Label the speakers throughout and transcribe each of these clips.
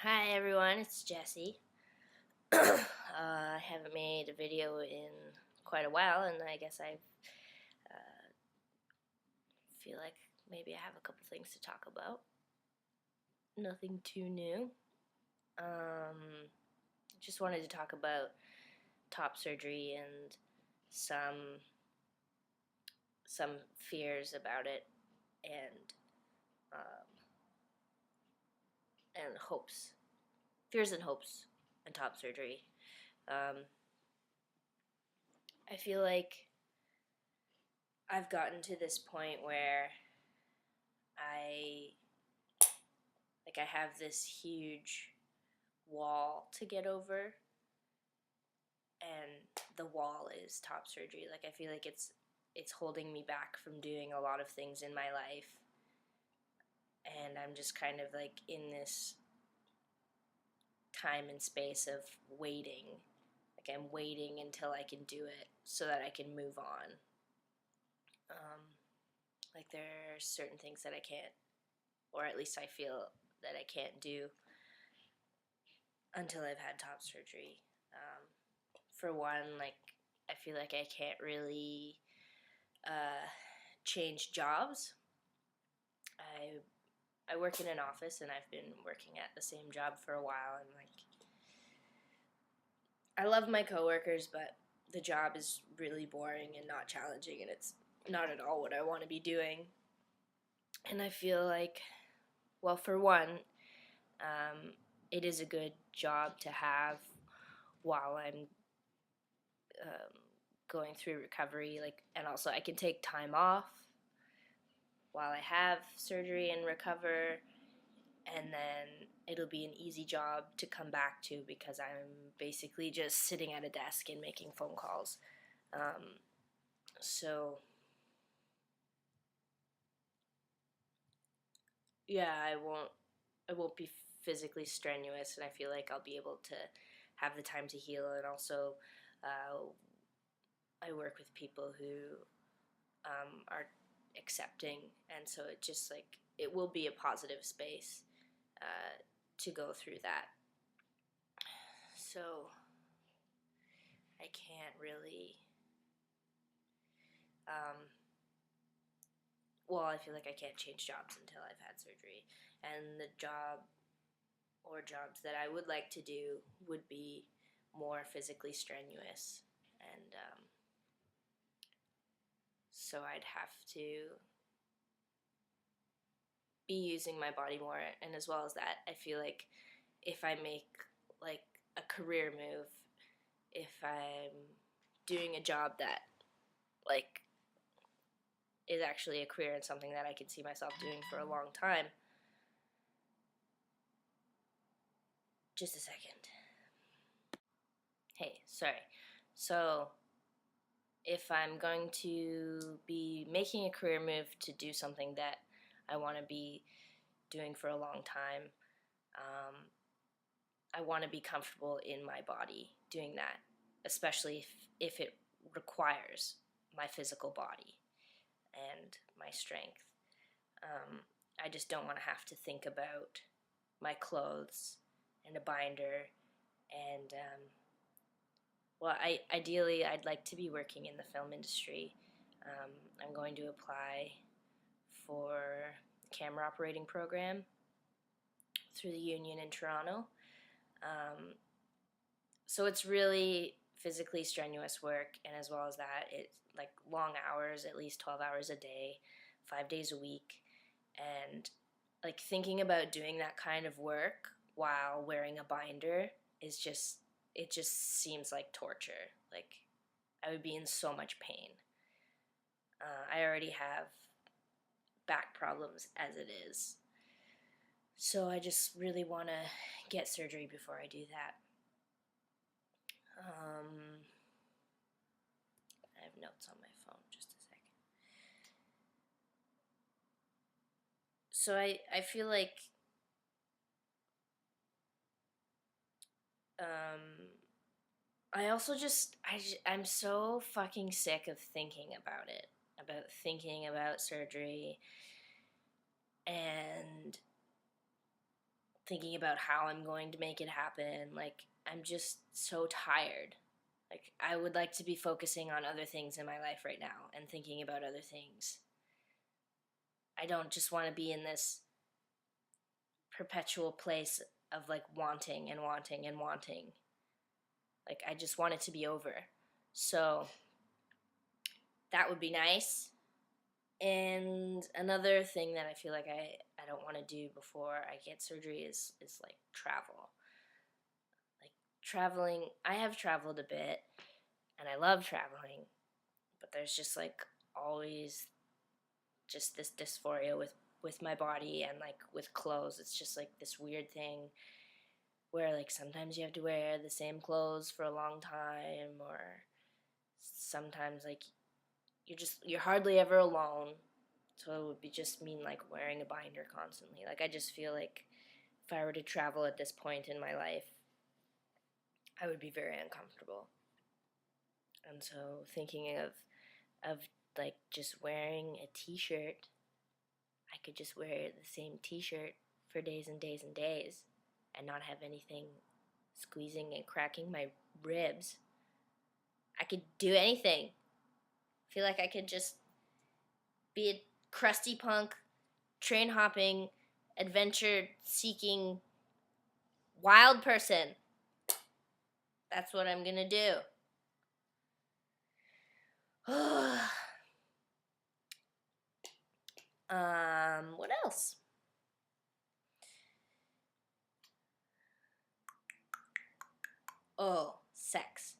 Speaker 1: Hi everyone, it's Jesse. I haven't made a video in quite a while, and I guess I feel like maybe I have a couple things to talk about. Nothing too new. Just wanted to talk about top surgery and some fears about it, and um, hopes, fears and hopes, and top surgery. Um, I feel like I've gotten to this point where I I have this huge wall to get over, and the wall is top surgery. Like, I feel like it's holding me back from doing a lot of things in my life, and I'm just kind of like in this time and space of waiting. Like, I'm waiting until I can do it so that I can move on. Like, there are certain things that I can't, or at least I feel that I can't do until I've had top surgery. For one, like, I feel like I can't really change jobs. I work in an office, and I've been working at the same job for a while, and like, I love my coworkers, but the job is really boring and not challenging, and it's not at all what I want to be doing. And I feel like, well, for one, it is a good job to have while I'm going through recovery, like, and also I can take time off while I have surgery and recover, and then it'll be an easy job to come back to because I'm basically just sitting at a desk and making phone calls. So yeah, I won't be physically strenuous, and I feel like I'll be able to have the time to heal. And also, uh, I work with people who are accepting, and so it just, like, it will be a positive space to go through that. So I can't really. Well, I feel like I can't change jobs until I've had surgery, and the job or jobs that I would like to do would be more physically strenuous, and so I'd have to be using my body more. And as well as that, I feel like if I make, like, a career move, if I'm doing a job that, like, is actually a career and something that I can see myself doing for a long time. Just a second. Hey, sorry. So, if I'm going to be making a career move to do something that I want to be doing for a long time, I want to be comfortable in my body doing that, especially if it requires my physical body and my strength. I just don't want to have to think about my clothes and a binder. And well, ideally, I'd like to be working in the film industry. I'm going to apply for the camera operating program through the union in Toronto. So it's really physically strenuous work, and as well as that, it's like long hours, at least 12 hours a day, 5 days a week. And like, thinking about doing that kind of work while wearing a binder is just, it just seems like torture. Like, I would be in so much pain. I already have back problems as it is. So I just really want to get surgery before I do that. I have notes on my phone, just a second. So I feel like I also I'm so fucking sick of thinking about it, about thinking about surgery, and thinking about how I'm going to make it happen. Like, I'm just so tired. Like, I would like to be focusing on other things in my life right now and thinking about other things. I don't just want to be in this perpetual place of like wanting and wanting and wanting. Like, I just want it to be over. So that would be nice. And another thing that I feel like I don't want to do before I get surgery is like travel. Like, traveling, I have traveled a bit and I love traveling, but there's just like always just this dysphoria with my body and like with clothes. It's just like this weird thing where like sometimes you have to wear the same clothes for a long time, or sometimes like you're hardly ever alone. So it would be just mean like wearing a binder constantly. Like, I just feel like if I were to travel at this point in my life, I would be very uncomfortable. And so thinking of like just wearing a t-shirt, I could just wear the same t-shirt for days and days and days and not have anything squeezing and cracking my ribs. I could do anything. I feel like I could just be a crusty punk, train hopping, adventure seeking, wild person. That's what I'm gonna do. What else? Oh, sex.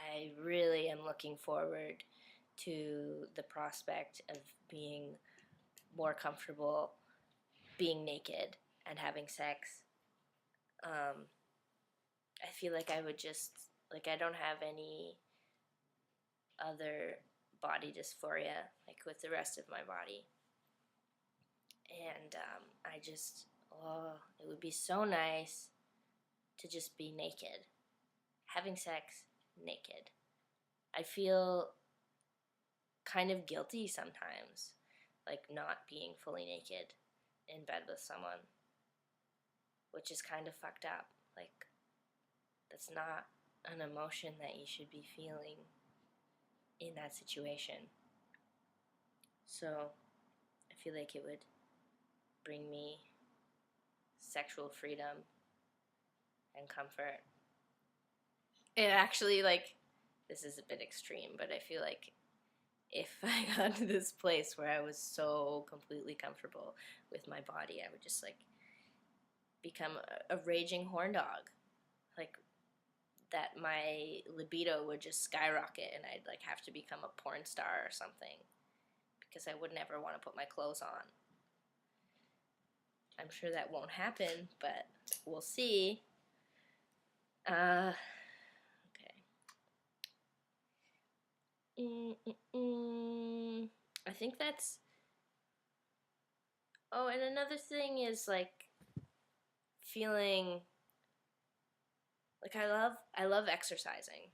Speaker 1: I really am looking forward to the prospect of being more comfortable being naked and having sex. I feel like I would just, like, I don't have any other body dysphoria, like, with the rest of my body. And I just, it would be so nice to just be naked. Having sex naked. I feel kind of guilty sometimes, like, not being fully naked in bed with someone, which is kind of fucked up. Like, that's not an emotion that you should be feeling in that situation. So I feel like it would bring me sexual freedom and comfort. It actually, like, this is a bit extreme, but I feel like if I got to this place where I was so completely comfortable with my body, I would just like become a raging horn dog. Like, that my libido would just skyrocket and I'd like have to become a porn star or something, because I would never want to put my clothes on. I'm sure that won't happen, but we'll see. Okay. I think that's... Oh, and another thing is like feeling like I love exercising.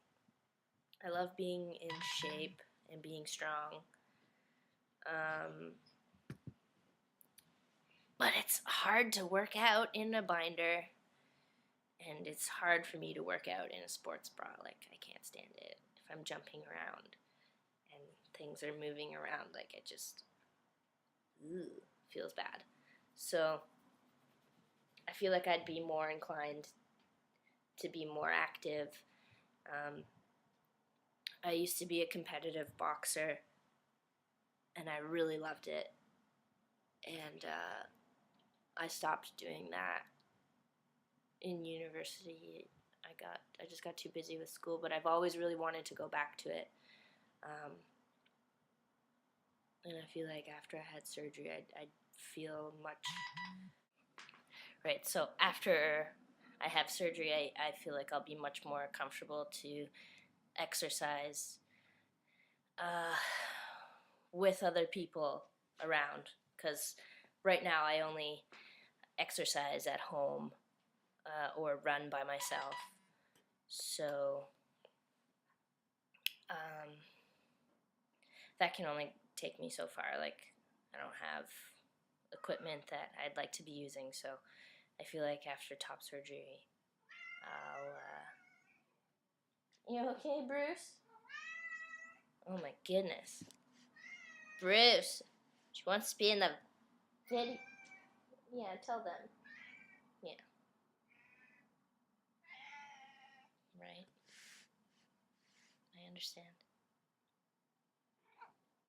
Speaker 1: I love being in shape and being strong. But it's hard to work out in a binder, and it's hard for me to work out in a sports bra. Like, I can't stand it. If I'm jumping around and things are moving around, like, it just feels bad. So I feel like I'd be more inclined to be more active. I used to be a competitive boxer, and I really loved it. And I stopped doing that in university. I just got too busy with school, but I've always really wanted to go back to it. And I feel like after I had surgery, I'd feel much... Right, so after I have surgery, I feel like I'll be much more comfortable to exercise with other people around, because right now I only exercise at home or run by myself. So that can only take me so far. Like, I don't have a equipment that I'd like to be using, so I feel like after top surgery, I'll, You okay, Bruce? Oh my goodness. Bruce! She wants to be in the video. Yeah, tell them. Yeah. Right. I understand.